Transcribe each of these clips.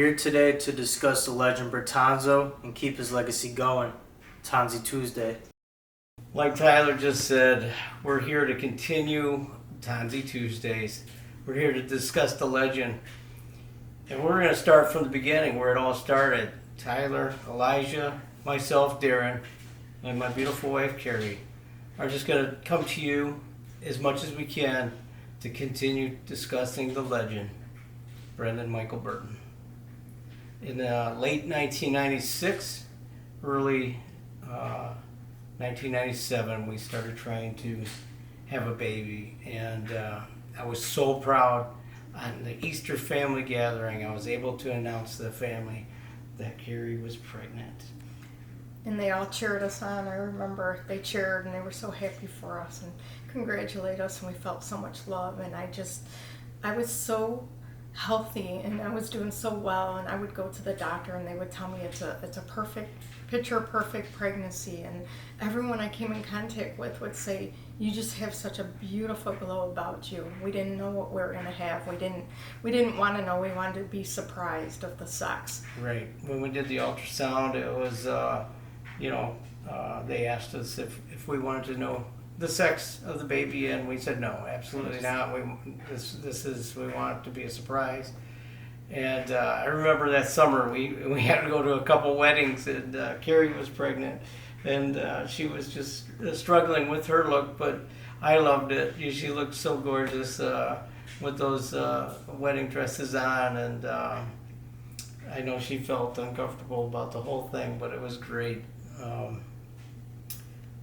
here today to discuss the legend Bertanzo and keep his legacy going. Tonzy Tuesday. Like Tyler just said, we're here to continue Tonzy Tuesdays. We're here to discuss the legend. And we're going to start from the beginning where it all started. Tyler, Elijah, myself, Darren, and my beautiful wife, Carrie, are just going to come to you as much as we can to continue discussing the legend, Brendan Michael Burton. In late 1996, early 1997, we started trying to have a baby, and I was so proud. On the Easter family gathering, I was able to announce to the family that Carrie was pregnant. And they all cheered us on. I remember they cheered and they were so happy for us and congratulated us, and we felt so much love. And I was so healthy and I was doing so well, and I would go to the doctor and they would tell me it's a perfect, picture perfect pregnancy, and everyone I came in contact with would say, you just have such a beautiful glow about you. We didn't know what we were going to have. We didn't want to know. We wanted to be surprised of the sex. Right. When we did the ultrasound, it was they asked us if we wanted to know the sex of the baby, and we said no, absolutely not. We want it to be a surprise. And I remember that summer we had to go to a couple weddings, and Carrie was pregnant, and she was just struggling with her look, but I loved it. She looked so gorgeous with those wedding dresses on, and I know she felt uncomfortable about the whole thing, but it was great.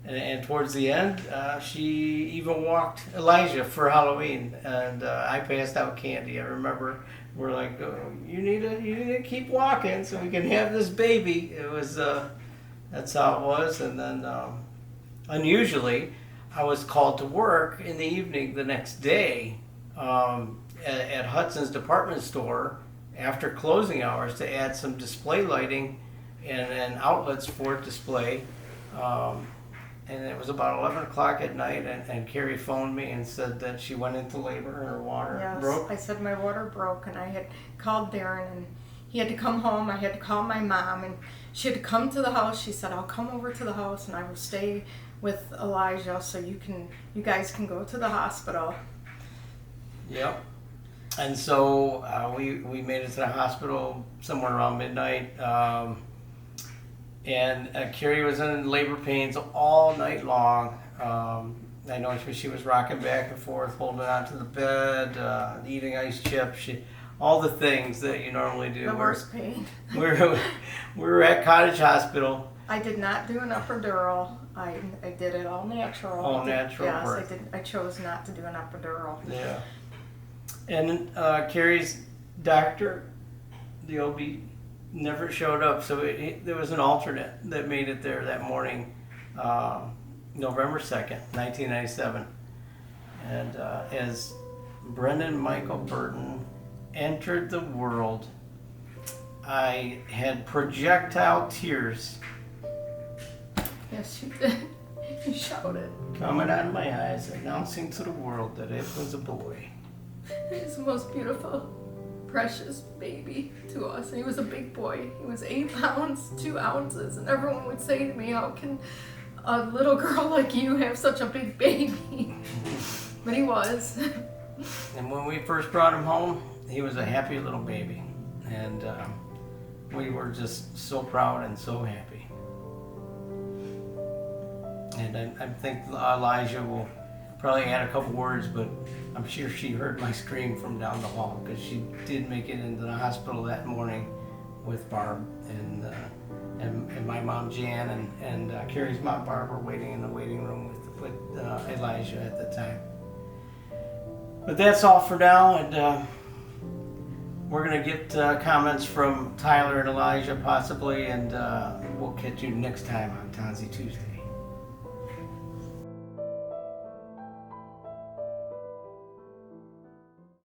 And towards the end, she even walked Elijah for Halloween, and I passed out candy. I remember we're like, you need to keep walking so we can have this baby. It was that's how it was. And then unusually, I was called to work in the evening the next day at Hudson's department store after closing hours to add some display lighting and outlets for display. And it was about 11 o'clock at night, and Carrie phoned me and said that she went into labor and her water broke. I said my water broke, and I had called Darren, and he had to come home. I had to call my mom, and she had to come to the house. She said, I'll come over to the house, and I will stay with Elijah so you guys can go to the hospital. Yep. And so we made it to the hospital somewhere around midnight. And Carrie was in labor pains all night long. I know she was rocking back and forth, holding onto the bed, eating ice chips, all the things that you normally do. The worst pain. We were at Cottage Hospital. I did not do an epidural. I did it all natural. All natural. Yes, birth. I did. I chose not to do an epidural. Yeah. And Carrie's doctor, the OB, never showed up, so there was an alternate that made it there that morning, November 2nd, 1997. And as Brendan Michael Burton entered the world, I had projectile tears. Yes, you did. You shouted. Coming out of my eyes, announcing to the world that it was a boy. He was the most beautiful, precious baby to us. And he was a big boy. He was 8 pounds, 2 ounces. And everyone would say to me, how can a little girl like you have such a big baby? But he was. And when we first brought him home, he was a happy little baby. And we were just so proud and so happy. And I think Elijah will probably add a couple words, but I'm sure she heard my scream from down the hall, because she did make it into the hospital that morning with Barb and my mom Jan and Carrie's mom Barb were waiting in the waiting room with Elijah at the time. But that's all for now, and we're gonna get comments from Tyler and Elijah possibly, and we'll catch you next time on Tonzy Tuesday.